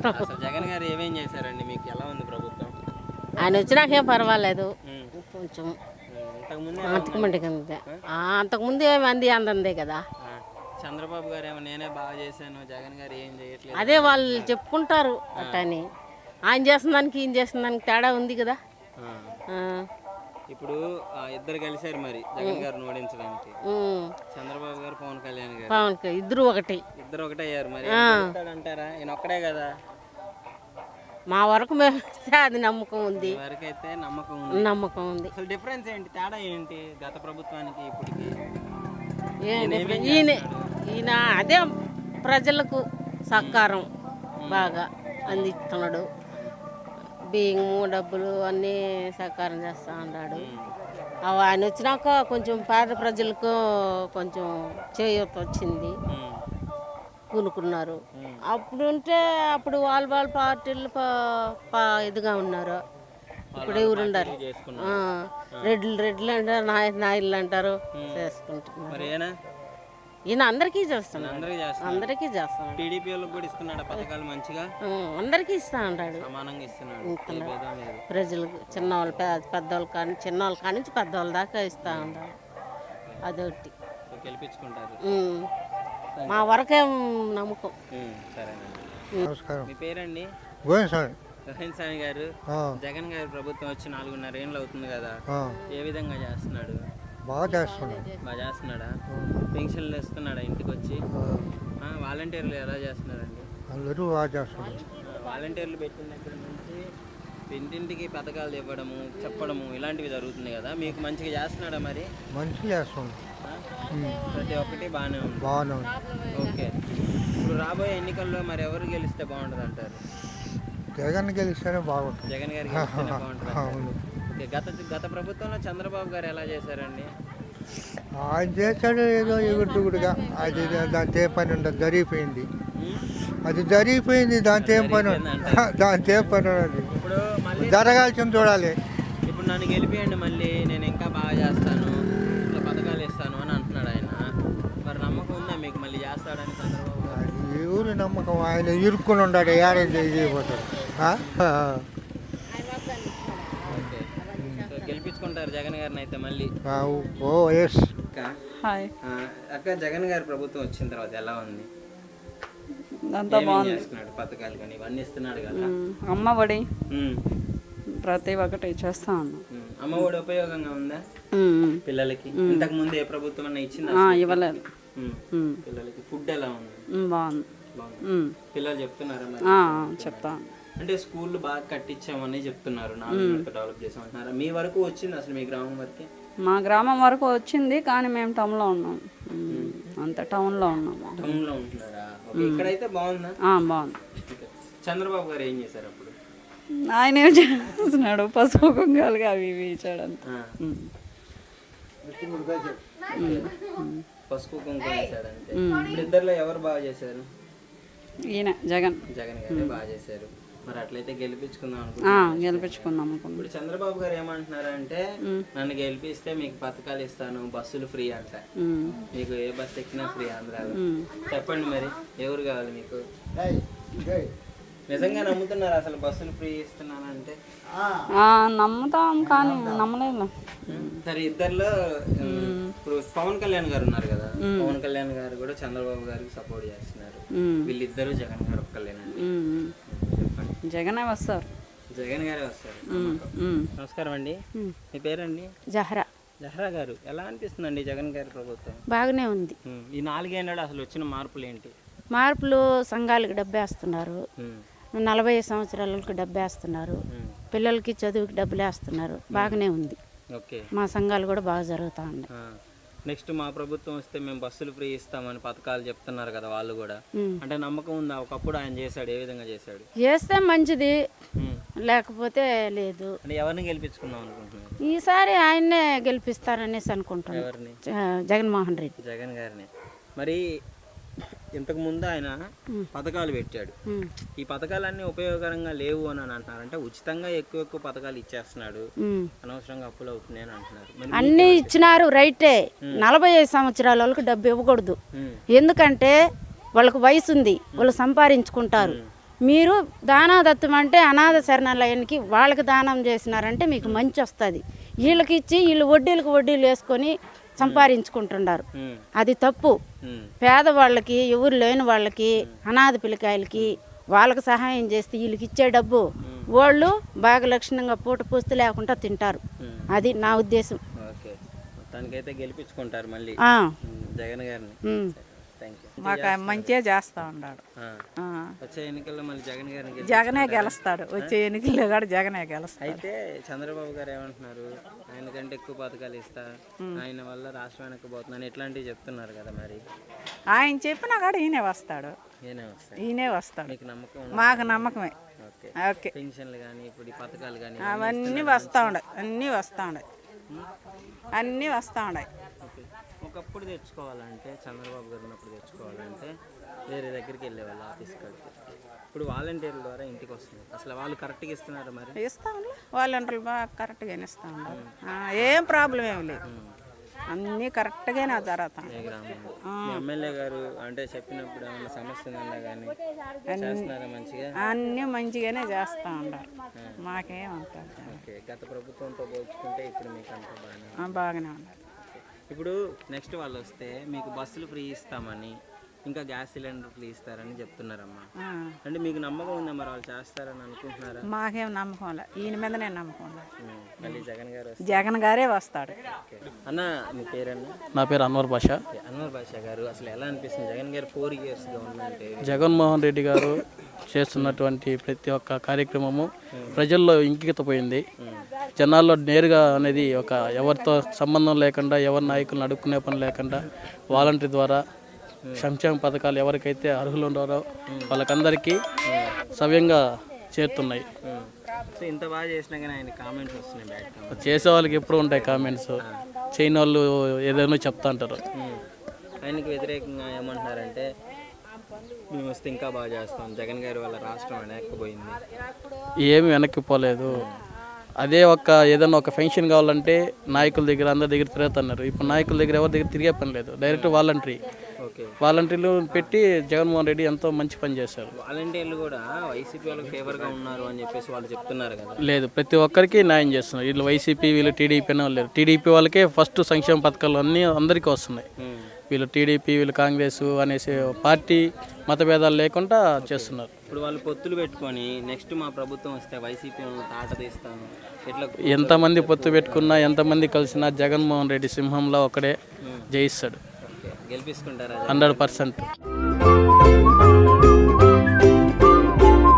అసలు జగన్ గారు ఏమేం చేశారండి? మీకు ఎలా ఉంది ప్రభుత్వం? ఆయన వచ్చినాకేం పర్వాలేదు, కొంచెం అంతకుముందు ఏమి అంది అందందే కదా. చంద్రబాబు గారు ఏమో నేనే బాగా చేశాను, జగన్ గారు ఏం చేయట్లేదు, అదే వాళ్ళు చెప్పుకుంటారు అట్టని. ఆయన చేసిన దానికి ఈయన చేసిన దానికి తేడా ఉంది కదా. ఇప్పుడు ఇద్దరు కలిశారు మరి జగన్ గారిని ఓడించడానికి. చంద్రబాబు గారు, పవన్ కళ్యాణ్ గారు ఇద్దరు ఒకటి అయ్యారు. మరి అంటారా? ఈయన ఒక్కడే కదా. మా వరకు మేము అది నమ్మకం ఉంది. వరకైతే నమ్మకం ఉంది. అసలు డిఫరెన్స్ ఏంటి, తేడా ఏంటి గత ప్రభుత్వానికి ఇప్పటికి? ఈయన అదే ప్రజలకు సహకారం బాగా అందిస్తున్నాడు. బియ్యము డబ్బులు అన్నీ సహకారం చేస్తూ ఉన్నాడు. ఆయన వచ్చినాక కొంచెం పేద ప్రజలకు కొంచెం చేయూత వచ్చింది, కూనుకున్నారు. అప్పుడు వాళ్ళ పార్టీలు ఇదిగా ఉన్నారు. ఇప్పుడు ఎవరు ఉండారు? రెడ్లు అంటారు, నాయుళ్ళు అంటారు, చేసుకుంటున్నారు. ఈయన అందరికీ చేస్తున్నాడు. టీడీపీ వాళ్ళకి కూడా ఇస్తున్నాడు పథకాలు మంచిగా, అందరికీ ఇస్తా ఉంటాడు. ప్రజలకు చిన్నవాళ్ళు పెద్దవాళ్ళు కానీ చిన్నవాళ్ళ కాడి నుంచి పెద్దవాళ్ళ దాకా ఇస్తా ఉంటాడు. అదొకటి గెలిపించుకుంటారు. మా వరకేం నమ్మకం. నమస్కారం. మీ పేరండి? రోహిన్ స్వామి గారు. జగన్ గారి ప్రభుత్వం వచ్చి 4.5 ఏళ్ళు అవుతుంది కదా, ఏ విధంగా చేస్తున్నాడు? బాగా చేస్తున్నాడా? పెన్షన్లు ఇస్తున్నాడా ఇంటికి వచ్చి? వాలంటీర్లు ఎలా చేస్తున్నారండి? అందరూ బాగా చేస్తున్నారు. వాలంటీర్లు పెట్టిన దగ్గర నుంచి ఇంటింటికి పథకాలు ఇవ్వడము, చెప్పడము ఇలాంటివి జరుగుతుంది కదా, మీకు మంచిగా చేస్తున్నాడా? మరి మంచిగా చేస్తుంది, ప్రతి ఒక్కటి బాగానే ఉంది. ఓకే, ఇప్పుడు రాబోయే ఎన్నికల్లో మరి ఎవరు గెలిస్తే బాగుంటుంది అంటారు? జగన్ గెలిస్తేనే బాగుంటుంది. జగన్ గారు గెలిస్తేనే బాగుంటుంది. ఓకే, గత ప్రభుత్వంలో చంద్రబాబు గారు ఎలా చేశారండి? ఆయన చేశాడు ఏదో ఎగుడుగుడుగా. అది దాంతో ఏ పని ఉండదు, జరిగిపోయింది. అది జరిగిపోయింది, దాంతో ఏం పని ఉండదు. ఇప్పుడు జరగాల్సింది చూడాలి. ఇప్పుడు నన్ను గెలిపియండి, మళ్ళీ నేను ఇంకా బాగా చేస్తాను, ఇట్లా పథకాలు ఇస్తాను అని అంటున్నాడు ఆయన. మరి నమ్మకం ఉందా మీకు మళ్ళీ చేస్తాడని చంద్రబాబు గారు? ఎవరి నమ్మకం? ఆయన ఇరుక్కుని ఉన్నాడు, ఏడాది చేయబోతాడు. గెలిపించుకుంటారు జగన్ గారిని అయితే మళ్ళీ? అక్క, జగన్ గారి ప్రభుత్వం వచ్చిన తర్వాత ఎలా ఉంది? అంతా బాగుంది. పథకాలు కానీ ఇవన్నీ ఇస్తున్నాడు కదా. అమ్మఒడి ప్రతి ఒక్కటి చేస్తా ఉన్నాం. అమ్మఒడి ఉపయోగంగా ఉందా పిల్లలకి? ఇంతకు ముందు ఏ ప్రభుత్వం అన్నా ఇచ్చిందా? ఇవ్వలేదు. పిల్లలకి ఫుడ్ ఎలా ఉంది? బాగుంది. పిల్లలు చెప్తున్నారా? చెప్తా. అంటే స్కూళ్ళు బాగా కట్టించామని చెప్తున్నారు, 4 డెవలప్ చేసామంటున్నారా? మీ వరకు వచ్చింది అసలు? మీ గ్రామం వరకే? మా గ్రామం వరకు వచ్చింది, కానీ మేము టౌన్లో ఉన్నాం. అంత టౌన్లో ఉన్నాం. టౌన్లో ఉంటున్నారా? ఇక్కడైతే బాగుందా? బాగుంది. చంద్రబాబు గారు ఏం చేశారు అప్పుడు? ఆయన ఏం చేస్తున్నాడు? పసుపు కుంకాలుగా అవి ఇవి ఇచ్చాడంత. పసుపు కుంకుమ వేసాడంటే. ఇప్పుడు ఇద్దరులో ఎవరు బాగా చేశారు? ఈయన జగన్ గారే బాగా చేశారు. మరి అట్లయితే గెలిపించుకుందాం అనుకుంటున్నాం. ఇప్పుడు చంద్రబాబు గారు ఏమంటున్నారంటే, నన్ను గెలిపిస్తే మీకు పథకాలు ఇస్తాను, బస్సులు ఫ్రీ అంట. మీకు ఏ బస్సు ఎక్కినా ఫ్రీ ఆంధ్రాలో. చెప్పండి మరి, ఎవరు కావాలి మీకు? నిజంగా నమ్ముతున్నారు అసలు బస్సులు ఫ్రీ ఇస్తున్నానంటే? నమ్ముతాం, కానీ నమ్మలేదు. సరే, ఇద్దరులో ఇప్పుడు పవన్ కళ్యాణ్ గారు ఉన్నారు కదా, పవన్ కళ్యాణ్ గారు కూడా చంద్రబాబు గారికి సపోర్ట్ చేస్తున్నారు. వీళ్ళిద్దరు జగన్ గారు ఒక్కలేనండి? జగనే వస్తారు. జగన్ గారే వస్తారు. నమస్కారం అండి, మీ పేరండి? జహరా గారు. ఎలా అనిపిస్తుందండి జగన్ గారి ప్రభుత్వం? బాగానే ఉంది. ఈ 4 ఏళ్ళలో అసలు వచ్చిన మార్పులు ఏంటి? మార్పులు సంఘాలకు డబ్బేస్తున్నారు, 40 సంవత్సరాలకు డబ్బేస్తున్నారు, పిల్లలకి చదువుకి డబ్బులు వేస్తున్నారు. బాగానే ఉంది. మా సంఘాలు కూడా బాగా జరుగుతూ ఉన్నాయి. నెక్స్ట్ మా ప్రభుత్వం వస్తే మేము బస్సులు ఫ్రీ ఇస్తామని పథకాలు చెప్తున్నారు కదా, వాళ్ళు కూడా. అంటే నమ్మకం ఉందా? ఒకప్పుడు ఆయన చేశాడు, ఏ విధంగా చేశాడు? చేస్తే మంచిది, లేకపోతే లేదు. అంటే ఎవరిని గెలిపించుకుందాం అనుకుంటున్నారు? ఈసారి ఆయన్నే గెలిపిస్తారనేసి అనుకుంటున్నాను. ఎవరిని? జగన్మోహన్ రెడ్డి. జగన్ గారిని. మరి ఇంతకు ముందు ఆయన పథకాలు పెట్టాడు, ఈ పథకాలన్నీ ఉపయోగకరంగా లేవు అని అంటున్నారు. అంటే ఉచితంగా ఎక్కువ పథకాలు ఇచ్చేస్తున్నాడు, అనవసరంగా అప్పులు అవుతున్నాయి అని అంటున్నారు. అన్ని ఇచ్చినారు రైటే, 45 సంవత్సరాల వాళ్ళకి డబ్బు ఇవ్వకూడదు. ఎందుకంటే వాళ్ళకు వయసు ఉంది, వాళ్ళు సంపాదించుకుంటారు. మీరు దానాదత్తం అంటే అనాథ శరణాలయానికి వాళ్ళకి దానం చేసినారంటే మీకు మంచి వస్తుంది. వీళ్ళకి ఇచ్చి వీళ్ళు వడ్డీలకు వడ్డీలు వేసుకొని సంపాదించుకుంటున్నారు. అది తప్పు. పేదవాళ్ళకి, ఎవరు లేని వాళ్ళకి, అనాథ పిల్లకాయలకి వాళ్ళకి సహాయం చేస్తే వీళ్ళకి ఇచ్చే డబ్బు వాళ్ళు బాగా లక్షణంగా పూట పూస్తూ లేకుండా తింటారు. అది నా ఉద్దేశం. ఓకే, మొత్తానికైతే గెలిపించుకుంటారు మళ్ళీ జగన్ గారిని. మాకు మంచిగా చేస్తా ఉన్నాడు. వచ్చే ఎన్నికల్లో మళ్ళీ జగన్ గారిని జగనే గెలుస్తాడు. వచ్చే ఎన్నికల్లో కూడా జగనే గెలుస్తాడు. అయితే చంద్రబాబు గారు ఏమంటున్నారు, ఆయన కంటే ఎక్కువ పథకాలు ఇస్తా, ఆయన వల్ల రాష్ట్రం వెనక్కిపోతుందని ఇట్లాంటివి చెప్తున్నారు కదా. మరి ఆయన చెప్పినా కూడా ఈయనే వస్తాడు. ఈయనే వస్తాడు. మీకు నమ్మకం? మాకు నమ్మకమే. ఓకే, పెన్షన్లు కానీ ఇప్పుడు ఈ పథకాలు కానీ అవన్నీ వస్తూ ఉన్నాయి. అన్నీ వస్తూ ఉన్నాయి. అన్నీ వస్తూ ఉన్నాయి. ఒకప్పుడు తెచ్చుకోవాలంటే చంద్రబాబు గారు ఉన్నప్పుడు తెచ్చుకోవాలంటే వేరే దగ్గరికి వెళ్ళేవాళ్ళు ఆఫీస్ కాడికి. ఇప్పుడు వాలంటీర్ల ద్వారా ఇంటికి వస్తుంది. అసలు వాళ్ళు కరెక్ట్గా ఇస్తున్నారు? మరి ఇస్తా ఉన్నారు. వాలంటీర్లు బాగా కరెక్ట్గానే ఇస్తూ ఉన్నారు. ఏం ప్రాబ్లం ఏమి లేదు. అన్నీ కరెక్ట్గానే జరుగుతాం. ఎమ్మెల్యే గారు అంటే చెప్పినప్పుడు ఏమన్నా సమస్య ఉందన్నా కానీ చేస్తున్నారా మంచిగా? అన్నీ మంచిగానే చేస్తూ ఉన్నారు. మాకేమంటారు. ఓకే, గత ప్రభుత్వంతో పోల్చుకుంటే ఇప్పుడు మీకు అంత బాగానే ఉన్నారు. ఇప్పుడు నెక్స్ట్ వాళ్ళు వస్తే మీకు బస్సులు ఫ్రీ ఇస్తామని, ఇంకా గ్యాస్ సిలిండర్ ఫ్రీ ఇస్తారని చెప్తున్నారమ్మా. అంటే మీకు నమ్మకం ఉందా? మరి వాళ్ళు చేస్తారని అనుకుంటున్నారా? మాకేం నమ్మకం లే. ఈయన మీదనే నమ్మకం లే. మళ్ళీ జగన్ గారు జగన్ గారే వస్తాడు. అన్న, మీ పేరన్నా? నా పేరు అన్వర్ బాషా. అన్వర్ బాషా గారు, అసలు ఎలా అనిపిస్తుంది జగన్ గారు 4 years గవర్నమెంట్? జగన్మోహన్ రెడ్డి గారు చేస్తున్నటువంటి ప్రతి ఒక్క కార్యక్రమము ప్రజల్లో ఇంకితపోయింది. జనాల్లో నేరుగా అనేది ఒక ఎవరితో సంబంధం లేకుండా, ఎవరి నాయకులను అడుక్కునే పని లేకుండా వాలంటీర్ ద్వారా సంక్షేమ పథకాలు ఎవరికైతే అర్హులు ఉన్నారో వాళ్ళకందరికీ సవ్యంగా చేరుతున్నాయి. సో ఇంత బాగా చేసినా కానీ ఆయన కామెంట్స్ వస్తున్నాయి బ్యాడ్. చేసే వాళ్ళకి ఎప్పుడు ఉంటాయి కామెంట్స్. చేయని వాళ్ళు ఏదైనా చెప్తా అంటారు. ఆయనకి వ్యతిరేకంగా ఏమంటున్నారంటే మేము వస్తే ఇంకా బాగా చేస్తాం, జగన్ గారి వల్ల రాష్ట్రం వెనక్కిపోయింది. ఏమి వెనక్కిపోలేదు. అదే ఏదైనా ఒక పెన్షన్ కావాలంటే నాయకుల దగ్గర అందరి దగ్గర తిరుగుతున్నారు. ఇప్పుడు నాయకుల దగ్గర ఎవరి దగ్గర తిరిగే పని లేదు. డైరెక్ట్ వాలంటీర్లు పెట్టి జగన్మోహన్ రెడ్డి ఎంతో మంచి పని చేశారు. వాలంటీర్లు కూడా వైసీపీ వాళ్ళకి ఫేవర్గా ఉన్నారు అని చెప్పేసి వాళ్ళు చెప్తున్నారు కదా. లేదు, ప్రతి ఒక్కరికి న్యాయం చేస్తున్నారు. వీళ్ళు వైసీపీ, వీళ్ళు టీడీపీ అనే వాళ్ళు లేరు. టీడీపీ వాళ్ళకే ఫస్ట్ సంక్షేమ పథకాలు అన్నీ అందరికీ వస్తున్నాయి. వీళ్ళు టీడీపీ, వీళ్ళు కాంగ్రెస్ అనేసి పార్టీ మతభేదాలు లేకుండా చేస్తున్నారు. ఇప్పుడు వాళ్ళు పొత్తులు పెట్టుకొని నెక్స్ట్ మా ప్రభుత్వం వస్తే వైసీపీ తాట తీస్తాను ఇట్లా ఎంతమంది పొత్తు పెట్టుకున్నా, ఎంతమంది కలిసినా జగన్మోహన్ రెడ్డి సింహంలో ఒకడే జయిస్తాడు. గెలిపించుకుంటారా? 100%.